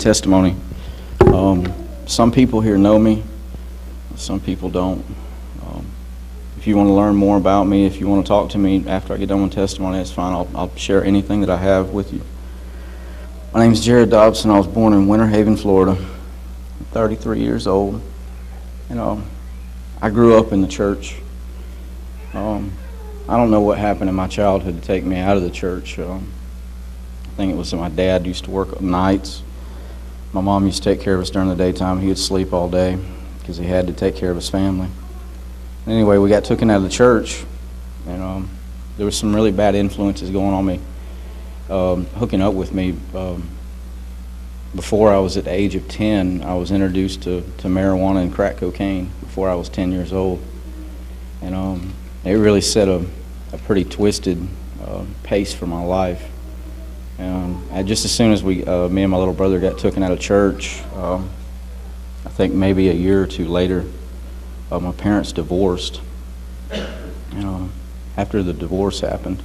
testimony. Some people here know me, some people don't. If you want to learn more about me, if you want to talk to me after I get done with testimony, that's fine. I'll share anything that I have with you. My name is Jarrod Dobson. I was born in Winter Haven, Florida. I'm 33 years old. I grew up in the church. I don't know what happened in my childhood to take me out of the church. I think it was that my dad used to work nights. My mom used to take care of us during the daytime. He would sleep all day because he had to take care of his family. Anyway, we got taken out of the church, and there was some really bad influences going on me, hooking up with me. Before I was at the age of 10, I was introduced to marijuana and crack cocaine before I was 10 years old. And it really set a pretty twisted pace for my life. Just as soon as me and my little brother got taken out of church, I think maybe a year or two later, my parents divorced. After the divorce happened,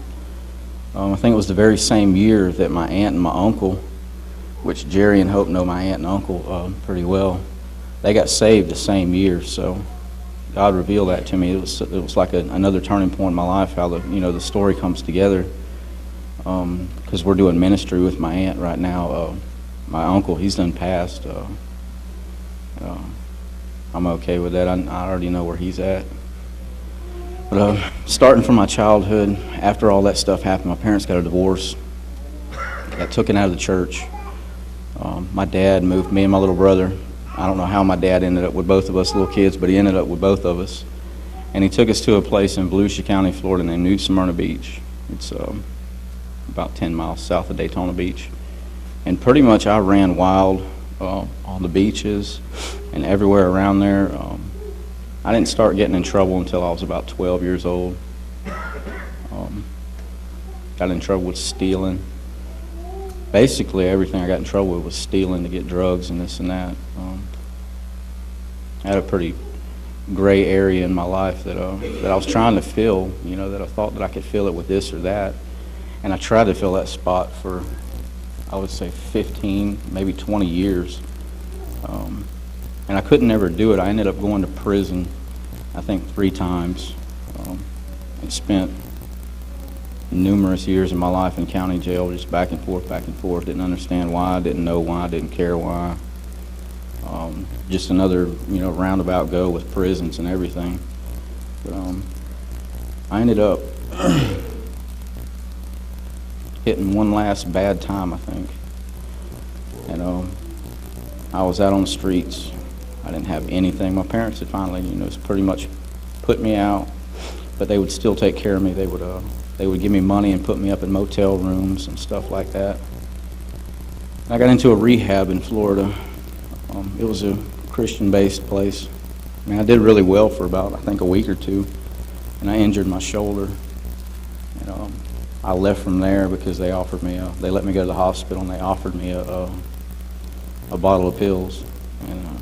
I think it was the very same year that my aunt and my uncle, which Jerry and Hope know my aunt and uncle pretty well, they got saved the same year. So God revealed that to me. It was like another turning point in my life, how the story comes together. Because we're doing ministry with my aunt right now. My uncle, he's done passed. I'm okay with that. I already know where he's at. But starting from my childhood, after all that stuff happened, my parents got a divorce. Got taken out of the church. My dad moved me and my little brother. I don't know how my dad ended up with both of us little kids, but he ended up with both of us. And he took us to a place in Volusia County, Florida named New Smyrna Beach. It's about 10 miles south of Daytona Beach. And pretty much I ran wild on the beaches and everywhere around there. I didn't start getting in trouble until I was about 12 years old. Got in trouble with stealing. Basically everything I got in trouble with was stealing to get drugs and this and that. I had a pretty gray area in my life that I was trying to fill, that I thought that I could fill it with this or that. And I tried to fill that spot for, I would say, 15, maybe 20 years. And I couldn't ever do it. I ended up going to prison, I think 3 times. And spent numerous years of my life in county jail, just back and forth, back and forth. Didn't understand why, didn't know why, didn't care why. Just another, roundabout go with prisons and everything. But I ended up hitting one last bad time, I think. And I was out on the streets. I didn't have anything. My parents had finally, pretty much put me out, but they would still take care of me. They would give me money and put me up in motel rooms and stuff like that. I got into a rehab in Florida. It was a Christian-based place. I did really well for about, I think, a week or two, and I injured my shoulder. I left from there because they offered me they let me go to the hospital and they offered me a bottle of pills. And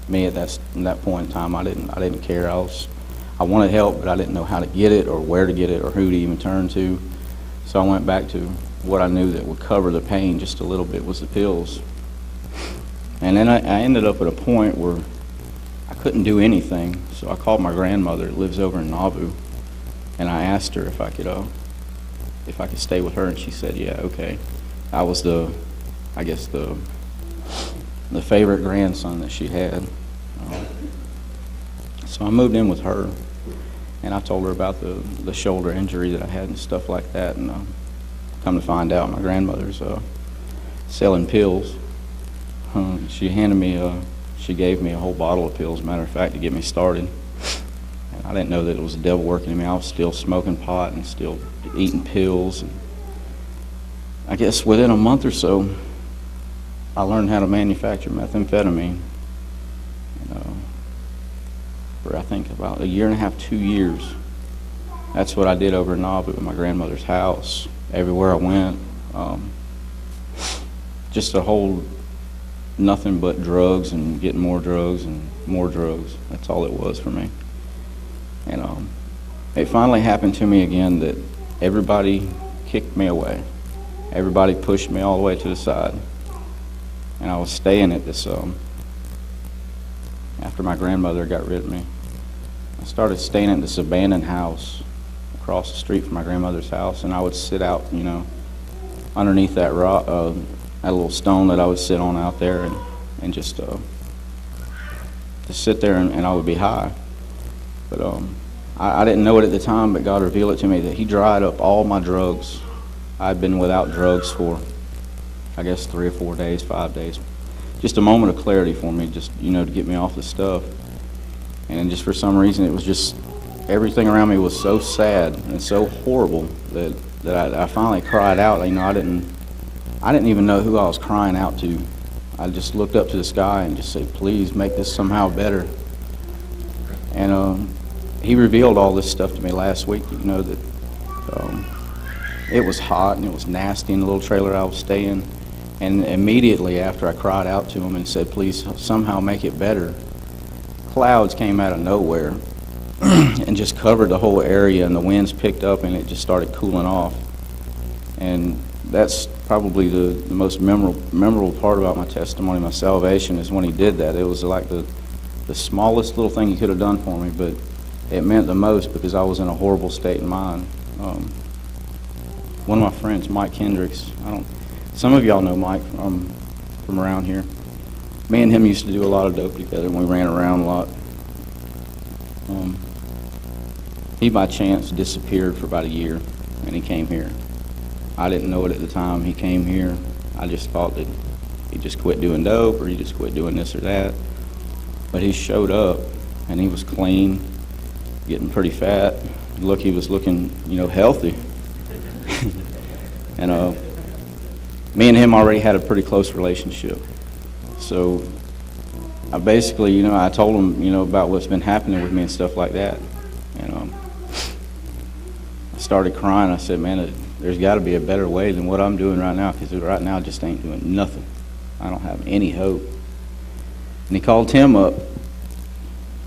me at that point in time, I didn't care. I wanted help, but I didn't know how to get it or where to get it or who to even turn to. So I went back to what I knew that would cover the pain just a little bit, was the pills. And then I ended up at a point where I couldn't do anything. So I called my grandmother, who lives over in Nauvoo, and I asked her if I could stay with her, and she said, yeah, okay. I was the favorite grandson that she had. So I moved in with her, and I told her about the shoulder injury that I had and stuff like that, and come to find out my grandmother's selling pills. She gave me a whole bottle of pills, matter of fact, to get me started. And I didn't know that it was the devil working in me. I was still smoking pot and still eating pills. And I guess within a month or so, I learned how to manufacture methamphetamine. For I think about a year and a half, 2 years. That's what I did over in Nauvoo at my grandmother's house. Everywhere I went, just a whole nothing but drugs and getting more drugs and more drugs. That's all it was for me. And it finally happened to me again that everybody kicked me away. Everybody pushed me all the way to the side. and I was staying at this, after my grandmother got rid of me, I started staying at this abandoned house across the street from my grandmother's house, and I would sit out, underneath that rock, that little stone that I would sit on out there, and just sit there, and I would be high. But I didn't know it at the time, but God revealed it to me that He dried up all my drugs. I'd been without drugs for, I guess, 3 or 4 days, 5 days. Just a moment of clarity for me, just, to get me off the stuff. And then just for some reason, it was just, everything around me was so sad and so horrible that I finally cried out. I didn't even know who I was crying out to. I just looked up to the sky and just said, please make this somehow better. And He revealed all this stuff to me last week, that it was hot and it was nasty in the little trailer I was staying. And immediately after I cried out to Him and said, please somehow make it better, clouds came out of nowhere and just covered the whole area, and the winds picked up and it just started cooling off. And that's probably the most memorable part about my testimony, my salvation, is when He did that. It was like the smallest little thing He could have done for me, but it meant the most because I was in a horrible state of mind. One of my friends, Mike Hendricks, some of y'all know Mike from around here. Me and him used to do a lot of dope together, and we ran around a lot. He by chance disappeared for about a year, and he came here. I didn't know it at the time. He came here. I just thought that he just quit doing dope, or he just quit doing this or that. But he showed up, and he was clean, getting pretty fat. He was looking, healthy. And me and him already had a pretty close relationship. So I basically, I told him, about what's been happening with me and stuff like that. And I started crying. I said, man, there's got to be a better way than what I'm doing right now, because right now I just ain't doing nothing. I don't have any hope. And he called Tim up,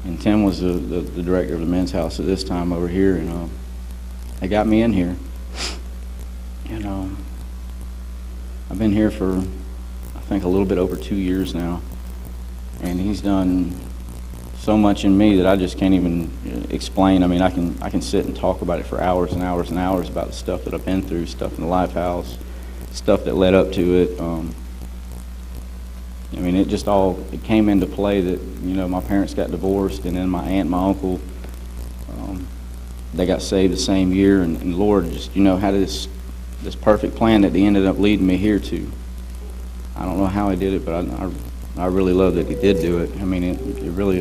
and Tim was the director of the men's house at this time over here, and they got me in here. And I've been here for, I think, a little bit over 2 years now, and he's done so much in me that I just can't even explain. I mean, I can sit and talk about it for hours and hours and hours about the stuff that I've been through, stuff in the Life House, stuff that led up to it. I mean, it came into play that, my parents got divorced, and then my aunt and my uncle, they got saved the same year, and the Lord just, had this perfect plan that He ended up leading me here to. I don't know how He did it, but I really love that He did do it. I mean, it really,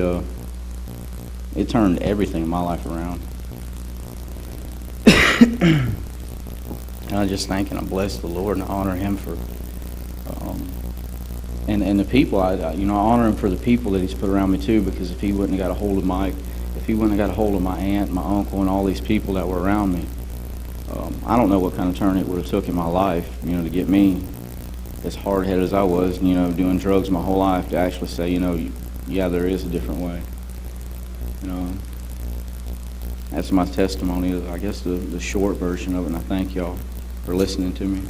it turned everything in my life around. And I just thank and I bless the Lord, and I honor Him for, and the people. I honor Him for the people that He's put around me too, because if He wouldn't have got a hold of Mike, if He wouldn't have got a hold of my aunt, my uncle, and all these people that were around me, I don't know what kind of turn it would have took in my life, to get me, as hard-headed as I was, doing drugs my whole life, to actually say, yeah, there is a different way. That's my testimony, I guess the short version of it, and I thank y'all for listening to me.